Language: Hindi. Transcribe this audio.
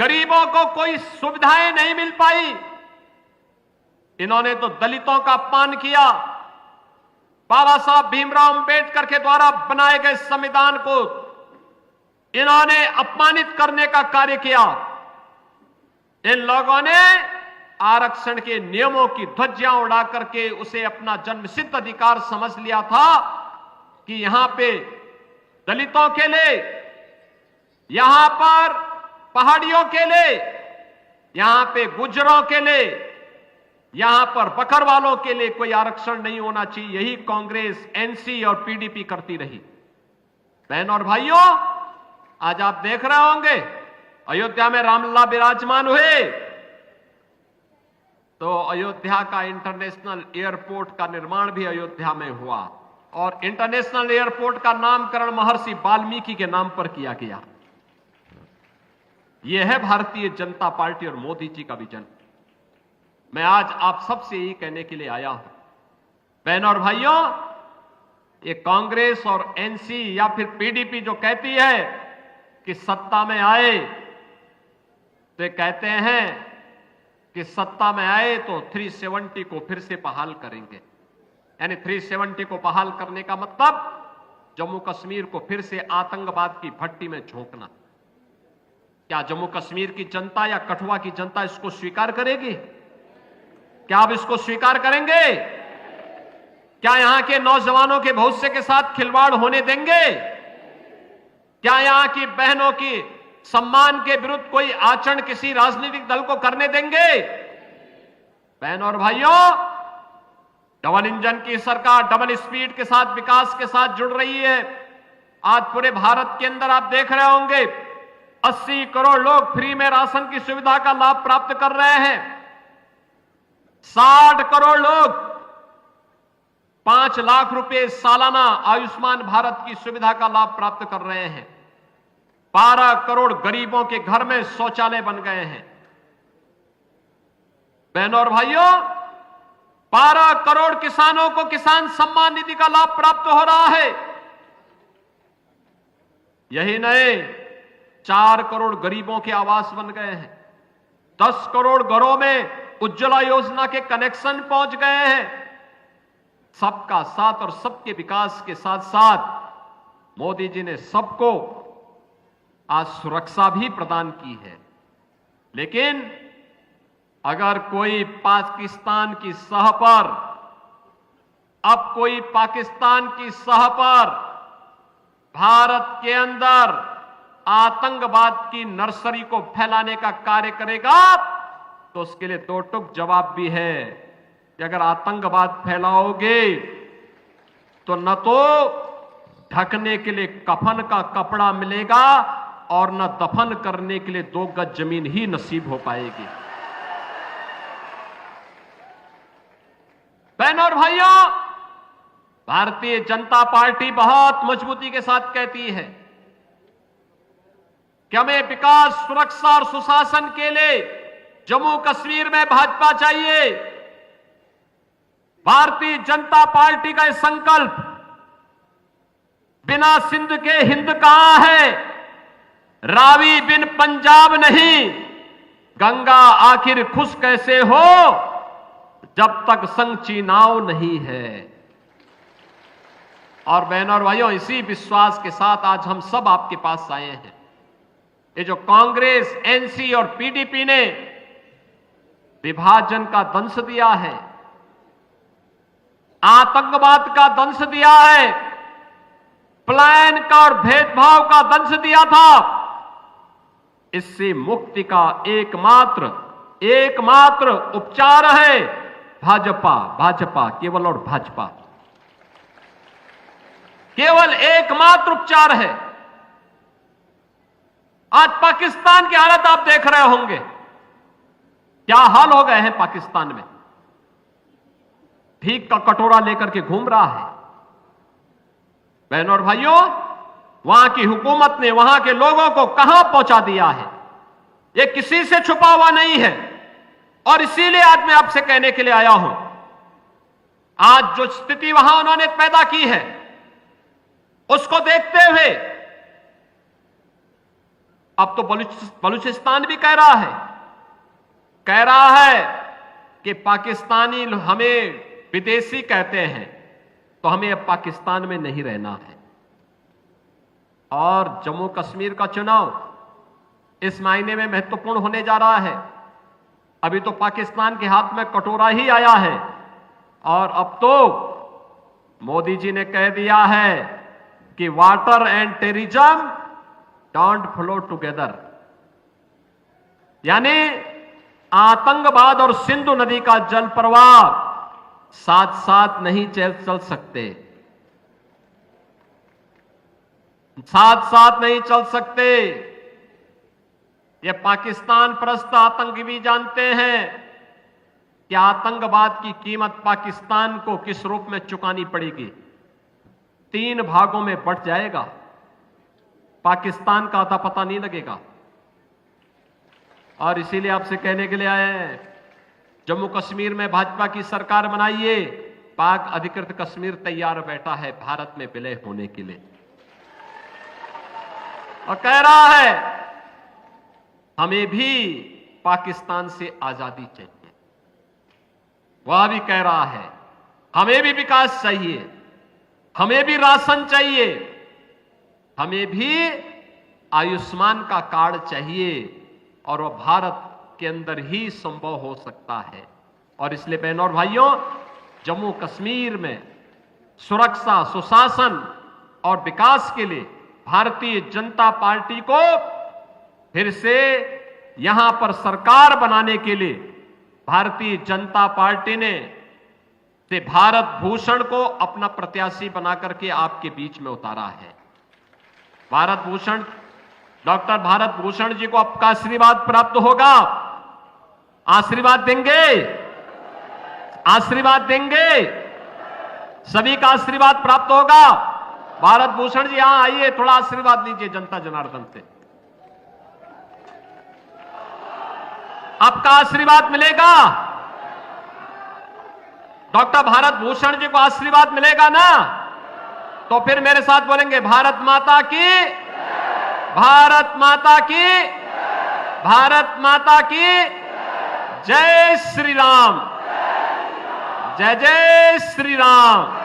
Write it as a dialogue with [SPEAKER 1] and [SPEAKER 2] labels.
[SPEAKER 1] गरीबों को कोई सुविधाएं नहीं मिल पाई। इन्होंने तो दलितों का अपमान किया। बाबा साहब भीमराव अंबेडकर के द्वारा बनाए गए संविधान को इन्होंने अपमानित करने का कार्य किया। इन लोगों ने आरक्षण के नियमों की ध्वजियां उड़ा करके उसे अपना जन्मसिद्ध अधिकार समझ लिया था कि यहां पे दलितों के लिए, यहां पर पहाड़ियों के लिए, यहां पे गुज्जरों के लिए, यहां पर बकरवालों के लिए कोई आरक्षण नहीं होना चाहिए। यही कांग्रेस, एनसी और पीडीपी करती रही। बहन और भाइयों, आज आप देख रहे होंगे अयोध्या में रामलला विराजमान हुए तो अयोध्या का इंटरनेशनल एयरपोर्ट का निर्माण भी अयोध्या में हुआ और इंटरनेशनल एयरपोर्ट का नामकरण महर्षि वाल्मीकि के नाम पर किया गया। यह है भारतीय जनता पार्टी और मोदी जी का विजन। मैं आज आप सबसे यही कहने के लिए आया हूं, बहनों और भाइयों, ये कांग्रेस और एनसी या फिर पीडीपी जो कहती है कि सत्ता में आए, तो ये कहते हैं कि सत्ता में आए तो 370 को फिर से बहाल करेंगे। यानी 370 को बहाल करने का मतलब जम्मू कश्मीर को फिर से आतंकवाद की भट्टी में झोंकना। क्या जम्मू कश्मीर की जनता या कठुआ की जनता इसको स्वीकार करेगी? क्या आप इसको स्वीकार करेंगे? क्या यहां के नौजवानों के भविष्य के साथ खिलवाड़ होने देंगे? क्या यहां की बहनों की सम्मान के विरुद्ध कोई आचरण किसी राजनीतिक दल को करने देंगे? बहनों और भाइयों, डबल इंजन की सरकार डबल स्पीड के साथ, विकास के साथ जुड़ रही है। आज पूरे भारत के अंदर आप देख रहे होंगे 80 करोड़ लोग फ्री में राशन की सुविधा का लाभ प्राप्त कर रहे हैं। 60 करोड़ लोग 5 लाख रुपए सालाना आयुष्मान भारत की सुविधा का लाभ प्राप्त कर रहे हैं। 12 करोड़ गरीबों के घर में शौचालय बन गए हैं। बहनों और भाइयों, 12 करोड़ किसानों को किसान सम्मान निधि का लाभ प्राप्त हो रहा है। यही नहीं, 4 करोड़ गरीबों के आवास बन गए हैं। 10 करोड़ घरों में उज्ज्वला योजना के कनेक्शन पहुंच गए हैं। सबका साथ और सबके विकास के साथ साथ मोदी जी ने सबको आज सुरक्षा भी प्रदान की है। लेकिन अगर कोई पाकिस्तान की सह पर, अब कोई पाकिस्तान की सह पर भारत के अंदर आतंकवाद की नर्सरी को फैलाने का कार्य करेगा तो उसके लिए दो टूक जवाब भी है कि अगर आतंकवाद फैलाओगे तो न तो ढकने के लिए कफन का कपड़ा मिलेगा और न दफन करने के लिए 2 गज जमीन ही नसीब हो पाएगी। बहनों और भाइयों, भारतीय जनता पार्टी बहुत मजबूती के साथ कहती है कि हमें विकास, सुरक्षा और सुशासन के लिए जम्मू कश्मीर में भाजपा चाहिए। भारतीय जनता पार्टी का यह संकल्प बिना सिंध के हिंद कहां है, रावी बिन पंजाब नहीं, गंगा आखिर खुश कैसे हो जब तक संग चीनाव नहीं है। और बहनों और भाइयों, इसी विश्वास के साथ आज हम सब आपके पास आए हैं। ये जो कांग्रेस, एनसी और पीडीपी ने विभाजन का दंश दिया है, आतंकवाद का दंश दिया है, पलायन का और भेदभाव का दंश दिया था, इससे मुक्ति का एकमात्र उपचार है भाजपा, भाजपा केवल और भाजपा, केवल एकमात्र उपचार है। आज पाकिस्तान की हालत आप देख रहे होंगे, क्या हाल हो गए हैं पाकिस्तान में। भीख का कटोरा लेकर के घूम रहा है। बहनों और भाइयों, वहां की हुकूमत ने वहां के लोगों को कहां पहुंचा दिया है, यह किसी से छुपा हुआ नहीं है। और इसीलिए आज मैं आपसे कहने के लिए आया हूं, आज जो स्थिति वहां उन्होंने पैदा की है, उसको देखते हुए अब तो बलूचिस्तान भी कह रहा है कि पाकिस्तानी हमें विदेशी कहते हैं, तो हमें अब पाकिस्तान में नहीं रहना है। और जम्मू कश्मीर का चुनाव इस मायने में महत्वपूर्ण होने जा रहा है। अभी तो पाकिस्तान के हाथ में कटोरा ही आया है, और अब तो मोदी जी ने कह दिया है कि water and terrorism don't flow together, यानी आतंकवाद और सिंधु नदी का जल प्रवाह साथ साथ नहीं चल सकते, साथ साथ नहीं चल सकते। ये पाकिस्तान परस्त आतंकी भी जानते हैं कि आतंकवाद की कीमत पाकिस्तान को किस रूप में चुकानी पड़ेगी। 3 भागों में बंट जाएगा, पाकिस्तान का अता पता नहीं लगेगा। और इसीलिए आपसे कहने के लिए आए हैं, जम्मू कश्मीर में भाजपा की सरकार बनाइए, पाक अधिकृत कश्मीर तैयार बैठा है भारत में विलय होने के लिए, और कह रहा है हमें भी पाकिस्तान से आजादी चाहिए। वह भी कह रहा है हमें भी विकास चाहिए, हमें भी राशन चाहिए, हमें भी आयुष्मान का कार्ड चाहिए, और वह भारत के अंदर ही संभव हो सकता है। और इसलिए बहनों और भाइयों, जम्मू कश्मीर में सुरक्षा, सुशासन और विकास के लिए भारतीय जनता पार्टी को फिर से यहां पर सरकार बनाने के लिए भारतीय जनता पार्टी ने से भारत भूषण को अपना प्रत्याशी बनाकर के आपके बीच में उतारा है। भारत भूषण, डॉक्टर भारत भूषण जी को आपका आशीर्वाद प्राप्त होगा। आशीर्वाद देंगे, आशीर्वाद देंगे, सभी का आशीर्वाद प्राप्त होगा। भारत भूषण जी यहां आइए, थोड़ा आशीर्वाद लीजिए जनता जनार्दन से। आपका आशीर्वाद मिलेगा, डॉक्टर भारत भूषण जी को आशीर्वाद मिलेगा ना, तो फिर मेरे साथ बोलेंगे भारत माता की, भारत माता की, भारत माता की जय श्री राम, जय जय श्री राम।